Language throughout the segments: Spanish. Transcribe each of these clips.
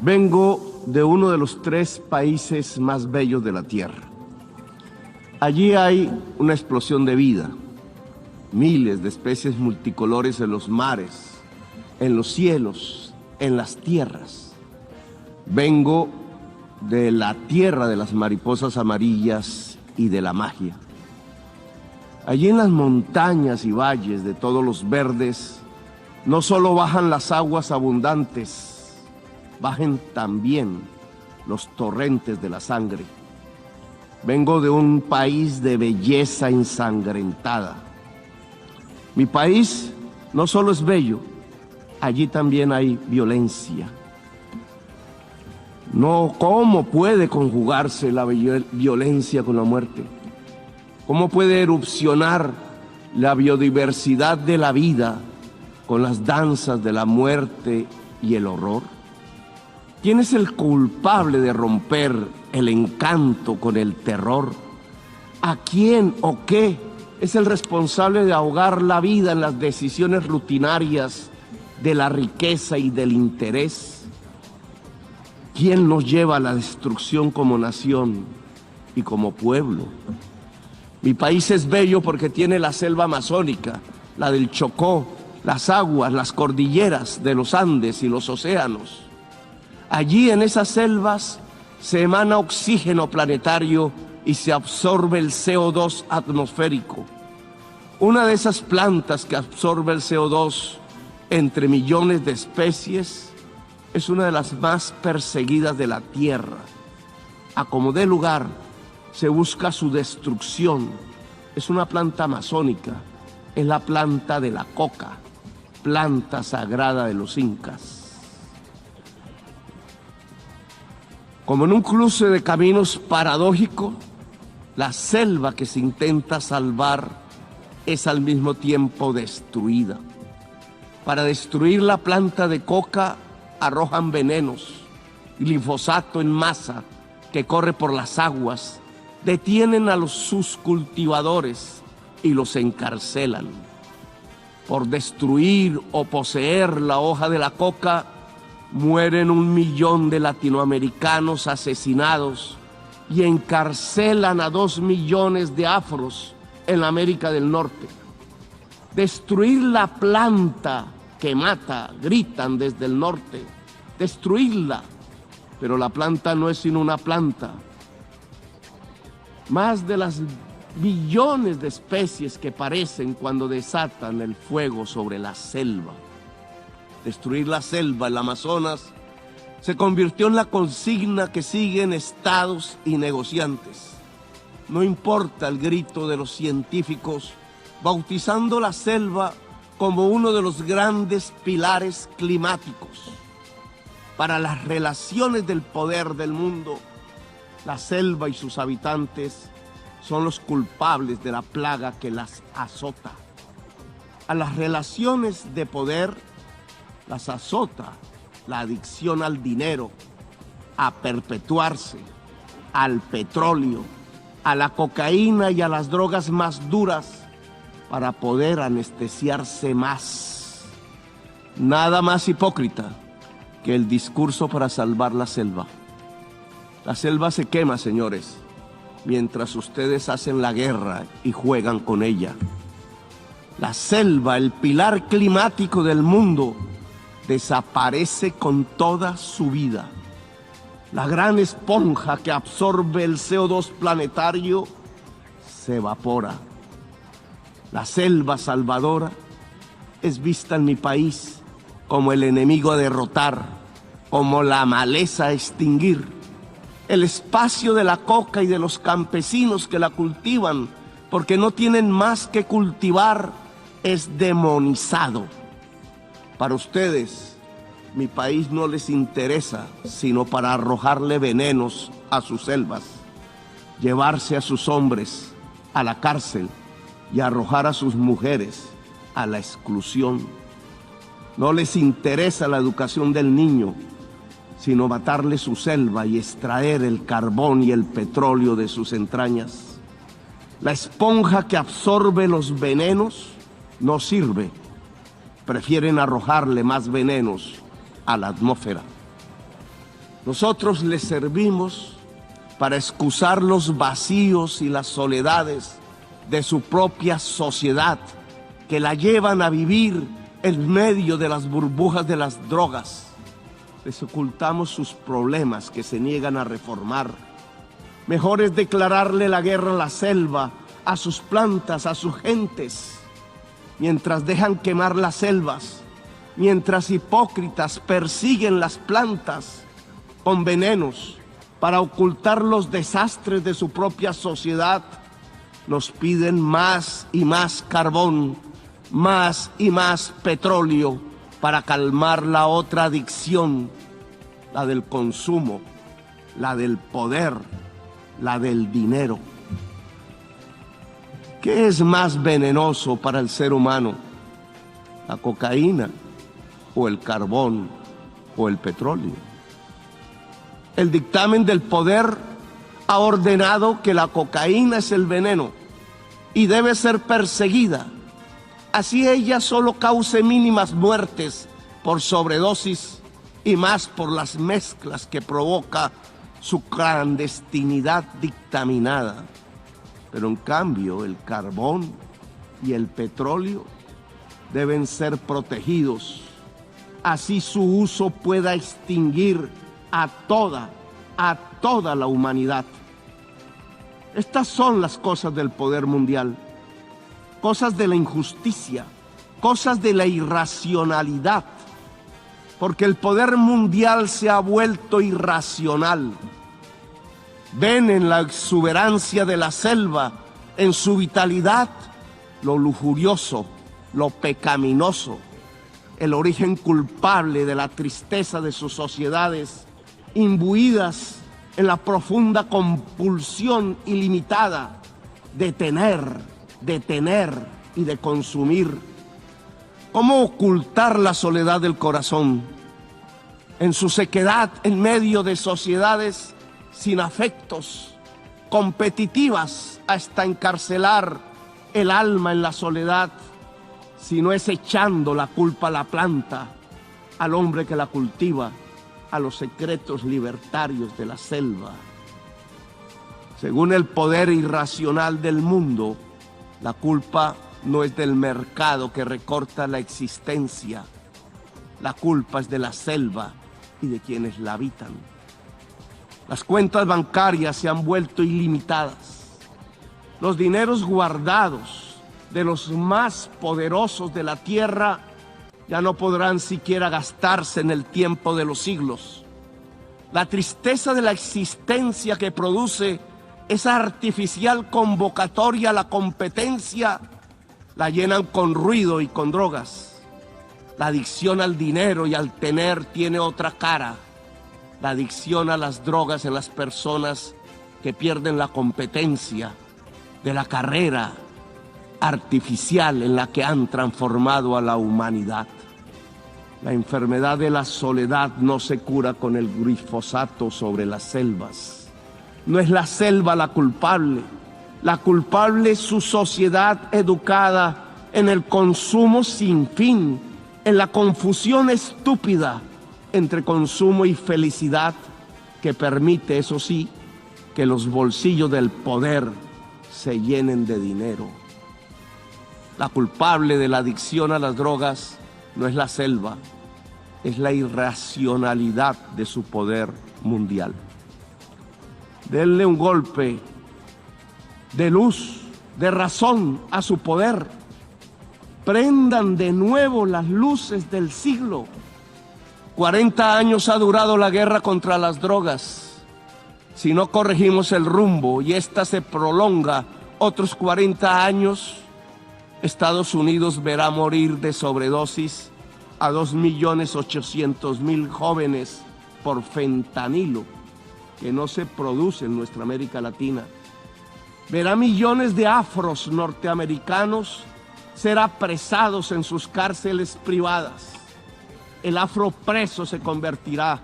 Vengo de uno de los 3 países más bellos de la Tierra. Allí hay una explosión de vida, miles de especies multicolores en los mares, en los cielos, en las tierras. Vengo de la tierra de las mariposas amarillas y de la magia. Allí en las montañas y valles de todos los verdes, no solo bajan las aguas abundantes, bajen también los torrentes de la sangre. Vengo de un país de belleza ensangrentada. Mi país no solo es bello, allí también hay violencia. No, ¿cómo puede conjugarse la violencia con la muerte? ¿Cómo puede erupcionar la biodiversidad de la vida con las danzas de la muerte y el horror? ¿Quién es el culpable de romper el encanto con el terror? ¿A quién o qué es el responsable de ahogar la vida en las decisiones rutinarias de la riqueza y del interés? ¿Quién nos lleva a la destrucción como nación y como pueblo? Mi país es bello porque tiene la selva amazónica, la del Chocó, las aguas, las cordilleras de los Andes y los océanos. Allí en esas selvas se emana oxígeno planetario y se absorbe el CO2 atmosférico. Una de esas plantas que absorbe el CO2 entre millones de especies es una de las más perseguidas de la Tierra. A como dé lugar, se busca su destrucción. Es una planta amazónica, es la planta de la coca, planta sagrada de los incas. Como en un cruce de caminos paradójico, la selva que se intenta salvar es al mismo tiempo destruida. Para destruir la planta de coca arrojan venenos, glifosato en masa que corre por las aguas, detienen a sus cultivadores y los encarcelan. Por destruir o poseer la hoja de la coca, mueren 1 millón de latinoamericanos asesinados y encarcelan a 2 millones de afros en la América del Norte. Destruir la planta que mata, gritan desde el norte, destruirla, pero la planta no es sino una planta. Más de las billones de especies que parecen cuando desatan el fuego sobre la selva. Destruir la selva, el Amazonas, se convirtió en la consigna que siguen estados y negociantes. No importa el grito de los científicos, bautizando la selva como uno de los grandes pilares climáticos. Para las relaciones del poder del mundo, la selva y sus habitantes son los culpables de la plaga que las azota. A las relaciones de poder las azota la adicción al dinero, a perpetuarse, al petróleo, a la cocaína y a las drogas más duras para poder anestesiarse más. Nada más hipócrita que el discurso para salvar la selva. La selva se quema, señores, mientras ustedes hacen la guerra y juegan con ella. La selva, el pilar climático del mundo, desaparece con toda su vida. La gran esponja que absorbe el CO2 planetario se evapora. La selva salvadora es vista en mi país como el enemigo a derrotar, como la maleza a extinguir. El espacio de la coca y de los campesinos que la cultivan, porque no tienen más que cultivar, es demonizado. Para ustedes, mi país no les interesa, sino para arrojarle venenos a sus selvas, llevarse a sus hombres a la cárcel y arrojar a sus mujeres a la exclusión. No les interesa la educación del niño, sino matarle su selva y extraer el carbón y el petróleo de sus entrañas. La esponja que absorbe los venenos no sirve. Prefieren arrojarle más venenos a la atmósfera. Nosotros les servimos para excusar los vacíos y las soledades de su propia sociedad, que la llevan a vivir en medio de las burbujas de las drogas. Les ocultamos sus problemas que se niegan a reformar. Mejor es declararle la guerra a la selva, a sus plantas, a sus gentes, mientras dejan quemar las selvas, mientras hipócritas persiguen las plantas con venenos para ocultar los desastres de su propia sociedad. Nos piden más y más carbón, más y más petróleo para calmar la otra adicción, la del consumo, la del poder, la del dinero. ¿Qué es más venenoso para el ser humano? ¿La cocaína o el carbón o el petróleo? El dictamen del poder ha ordenado que la cocaína es el veneno y debe ser perseguida, así ella solo cause mínimas muertes por sobredosis y más por las mezclas que provoca su clandestinidad dictaminada. Pero en cambio el carbón y el petróleo deben ser protegidos, así su uso pueda extinguir a toda la humanidad. Estas son las cosas del poder mundial, cosas de la injusticia, cosas de la irracionalidad, porque el poder mundial se ha vuelto irracional. Ven en la exuberancia de la selva, en su vitalidad, lo lujurioso, lo pecaminoso, el origen culpable de la tristeza de sus sociedades, imbuidas en la profunda compulsión ilimitada de tener y de consumir. ¿Cómo ocultar la soledad del corazón en su sequedad en medio de sociedades sin afectos, competitivas hasta encarcelar el alma en la soledad, si no es echando la culpa a la planta, al hombre que la cultiva, a los secretos libertarios de la selva? Según el poder irracional del mundo, la culpa no es del mercado que recorta la existencia. La culpa es de la selva y de quienes la habitan. Las cuentas bancarias se han vuelto ilimitadas. Los dineros guardados de los más poderosos de la tierra ya no podrán siquiera gastarse en el tiempo de los siglos. La tristeza de la existencia que produce esa artificial convocatoria a la competencia la llenan con ruido y con drogas. La adicción al dinero y al tener tiene otra cara. La adicción a las drogas en las personas que pierden la competencia de la carrera artificial en la que han transformado a la humanidad. La enfermedad de la soledad no se cura con el glifosato sobre las selvas. No es la selva la culpable es su sociedad educada en el consumo sin fin, en la confusión estúpida entre consumo y felicidad que permite, eso sí, que los bolsillos del poder se llenen de dinero. La culpable de la adicción a las drogas no es la selva, es la irracionalidad de su poder mundial. Denle un golpe de luz, de razón a su poder. Prendan de nuevo las luces del siglo. 40 años ha durado la guerra contra las drogas. Si no corregimos el rumbo y esta se prolonga otros 40 años, Estados Unidos verá morir de sobredosis a 2.800.000 jóvenes por fentanilo, que no se produce en nuestra América Latina. Verá millones de afros norteamericanos ser apresados en sus cárceles privadas. El afro preso se convertirá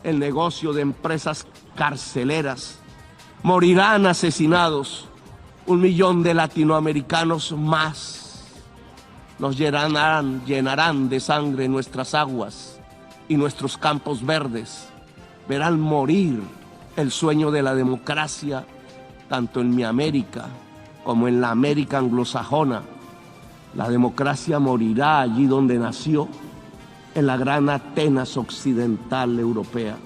en negocio de empresas carceleras. Morirán asesinados 1 millón de latinoamericanos más. Nos llenarán de sangre nuestras aguas y nuestros campos verdes. verán morir el sueño de la democracia, tanto en mi América como en la América anglosajona. La democracia morirá allí donde nació, en la gran Atenas occidental europea.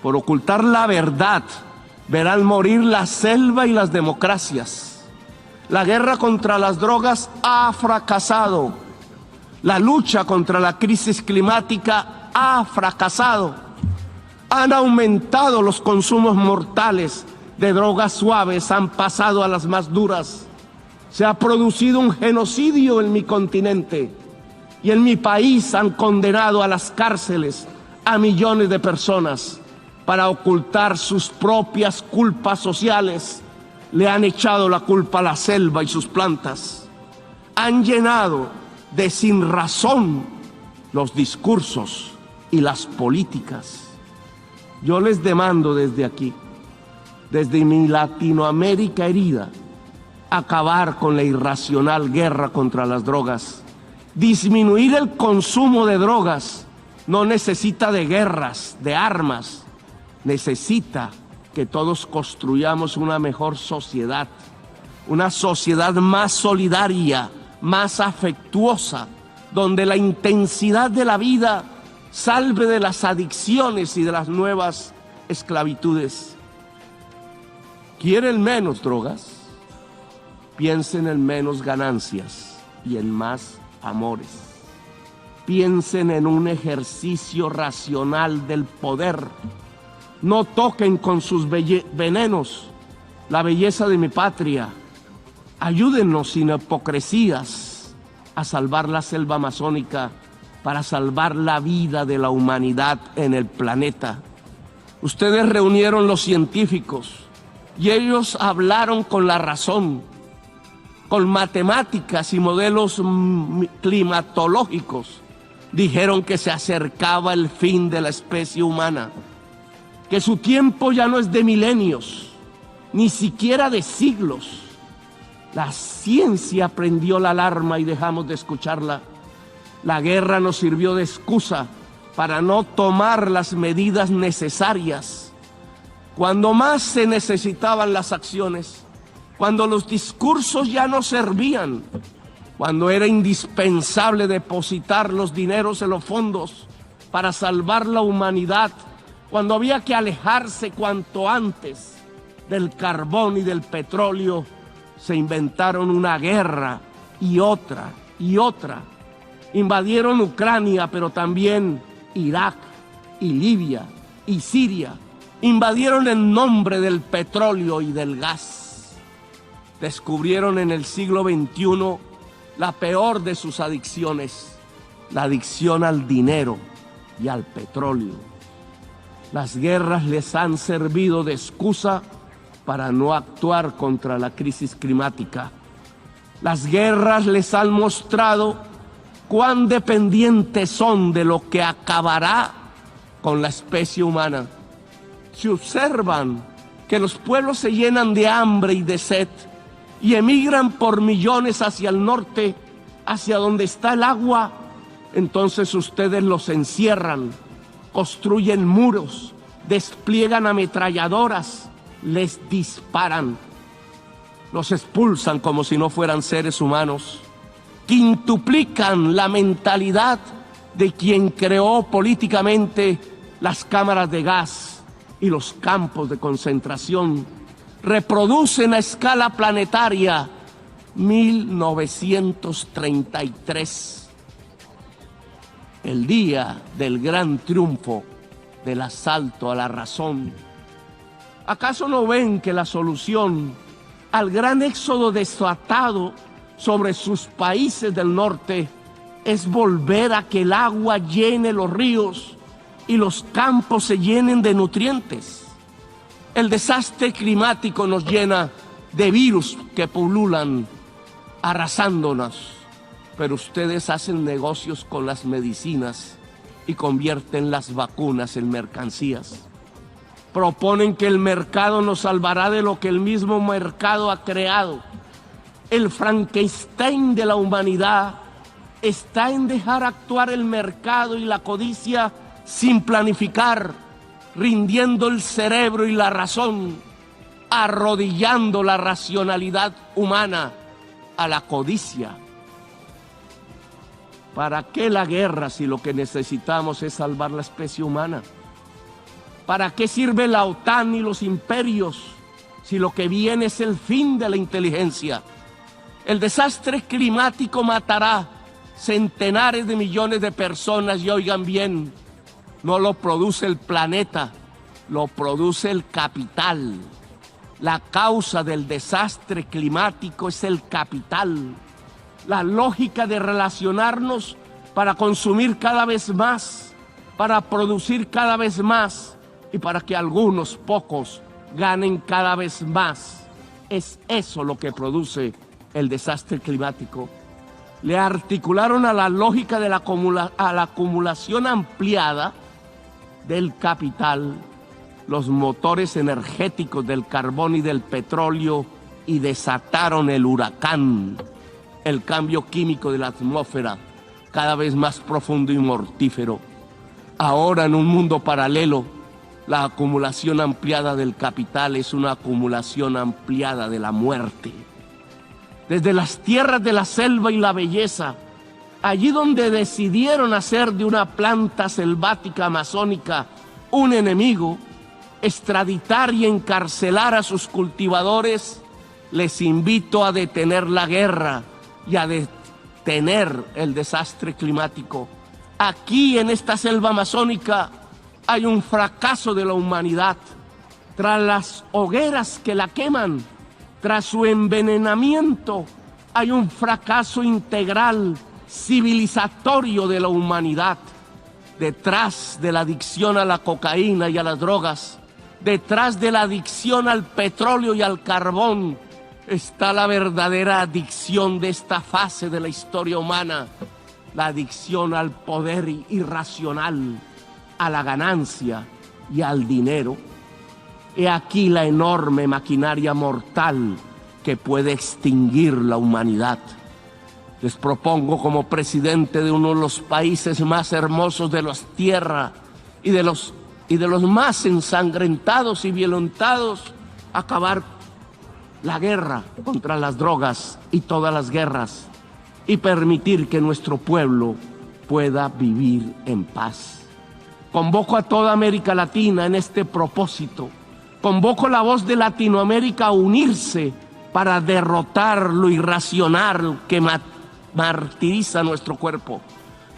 Por ocultar la verdad, verán morir la selva y las democracias. La guerra contra las drogas ha fracasado. La lucha contra la crisis climática ha fracasado. Han aumentado los consumos mortales de drogas suaves, han pasado a las más duras. Se ha producido un genocidio en mi continente y en mi país han condenado a las cárceles a millones de personas para ocultar sus propias culpas sociales. Le han echado la culpa a la selva y sus plantas. Han llenado de sinrazón los discursos y las políticas. Yo les demando desde aquí, desde mi Latinoamérica herida, acabar con la irracional guerra contra las drogas. Disminuir el consumo de drogas no necesita de guerras, de armas. Necesita que todos construyamos una mejor sociedad, una sociedad más solidaria, más afectuosa, donde la intensidad de la vida salve de las adicciones y de las nuevas esclavitudes. ¿Quieren menos drogas? Piensen en menos ganancias y en más amores. Piensen en un ejercicio racional del poder. No toquen con sus venenos la belleza de mi patria. Ayúdennos sin hipocresías a salvar la selva amazónica para salvar la vida de la humanidad en el planeta. Ustedes reunieron los científicos y ellos hablaron con la razón, con matemáticas y modelos climatológicos. Dijeron que se acercaba el fin de la especie humana, que su tiempo ya no es de milenios, ni siquiera de siglos. La ciencia prendió la alarma y dejamos de escucharla. La guerra nos sirvió de excusa para no tomar las medidas necesarias. Cuando más se necesitaban las acciones, cuando los discursos ya no servían, cuando era indispensable depositar los dineros en los fondos para salvar la humanidad, cuando había que alejarse cuanto antes del carbón y del petróleo, se inventaron una guerra y otra y otra. Invadieron Ucrania, pero también Irak y Libia y Siria. Invadieron en nombre del petróleo y del gas. Descubrieron en el siglo XXI la peor de sus adicciones, la adicción al dinero y al petróleo. Las guerras les han servido de excusa para no actuar contra la crisis climática. Las guerras les han mostrado cuán dependientes son de lo que acabará con la especie humana. Si observan que los pueblos se llenan de hambre y de sed y emigran por millones hacia el norte, hacia donde está el agua, entonces ustedes los encierran, construyen muros, despliegan ametralladoras, les disparan, los expulsan como si no fueran seres humanos. Quintuplican la mentalidad de quien creó políticamente las cámaras de gas y los campos de concentración. Reproducen a escala planetaria 1933, el día del gran triunfo del asalto a la razón. ¿Acaso no ven que la solución al gran éxodo desatado sobre sus países del norte es volver a que el agua llene los ríos y los campos se llenen de nutrientes? El desastre climático nos llena de virus que pululan, arrasándonos, pero ustedes hacen negocios con las medicinas y convierten las vacunas en mercancías. Proponen que el mercado nos salvará de lo que el mismo mercado ha creado. El Frankenstein de la humanidad está en dejar actuar el mercado y la codicia sin planificar, rindiendo el cerebro y la razón, arrodillando la racionalidad humana a la codicia. ¿Para qué la guerra si lo que necesitamos es salvar la especie humana? ¿Para qué sirve la OTAN y los imperios si lo que viene es el fin de la inteligencia? El desastre climático matará centenares de millones de personas y oigan bien, no lo produce el planeta, lo produce el capital. La causa del desastre climático es el capital. La lógica de relacionarnos para consumir cada vez más, para producir cada vez más y para que algunos pocos ganen cada vez más. Es eso lo que produce el desastre climático. Le articularon a la lógica de la acumulación ampliada del capital los motores energéticos del carbón y del petróleo y desataron el huracán, el cambio químico de la atmósfera, cada vez más profundo y mortífero. Ahora, en un mundo paralelo, la acumulación ampliada del capital es una acumulación ampliada de la muerte. Desde las tierras de la selva y la belleza, allí donde decidieron hacer de una planta selvática amazónica un enemigo, extraditar y encarcelar a sus cultivadores, les invito a detener la guerra y a detener el desastre climático. Aquí en esta selva amazónica hay un fracaso de la humanidad. Tras las hogueras que la queman, tras su envenenamiento, hay un fracaso integral, civilizatorio de la humanidad. Detrás de la adicción a la cocaína y a las drogas, detrás de la adicción al petróleo y al carbón, está la verdadera adicción de esta fase de la historia humana, la adicción al poder irracional, a la ganancia y al dinero. He aquí la enorme maquinaria mortal que puede extinguir la humanidad. Les propongo como presidente de uno de los países más hermosos de la tierra y de los más ensangrentados y violentados, acabar la guerra contra las drogas y todas las guerras y permitir que nuestro pueblo pueda vivir en paz. Convoco a toda América Latina en este propósito. Convoco la voz de Latinoamérica a unirse para derrotar lo irracional que martiriza nuestro cuerpo.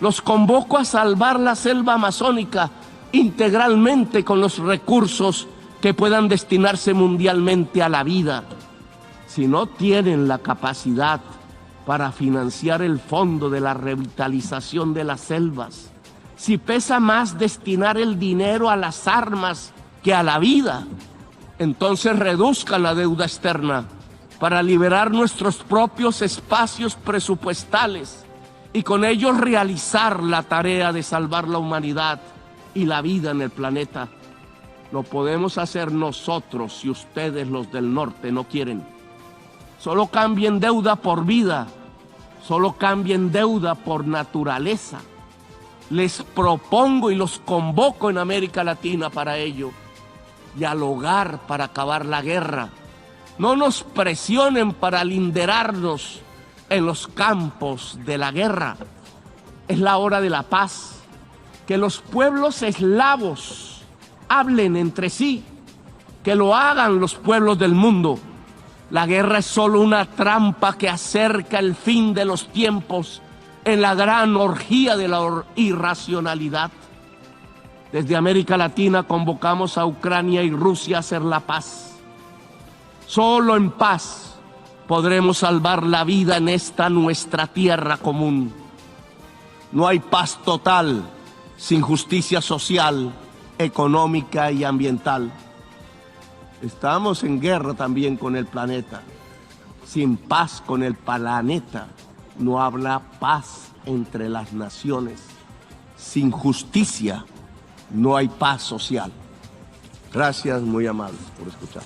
Los convoco a salvar la selva amazónica integralmente con los recursos que puedan destinarse mundialmente a la vida. Si no tienen la capacidad para financiar el fondo de la revitalización de las selvas, si pesa más destinar el dinero a las armas que a la vida, entonces reduzcan la deuda externa para liberar nuestros propios espacios presupuestales y con ellos realizar la tarea de salvar la humanidad y la vida en el planeta. Lo podemos hacer nosotros si ustedes, los del norte, no quieren. Solo cambien deuda por vida, solo cambien deuda por naturaleza. Les propongo y los convoco en América Latina para ello, dialogar para acabar la guerra. No nos presionen para linderarnos en los campos de la guerra. Es la hora de la paz. Que los pueblos eslavos hablen entre sí, que lo hagan los pueblos del mundo. La guerra es solo una trampa que acerca el fin de los tiempos en la gran orgía de la irracionalidad. Desde América Latina convocamos a Ucrania y Rusia a hacer la paz. Solo en paz podremos salvar la vida en esta nuestra tierra común. No hay paz total sin justicia social, económica y ambiental. Estamos en guerra también con el planeta. Sin paz con el planeta no habrá paz entre las naciones. Sin justicia no hay paz social. Gracias, muy amables, por escuchar.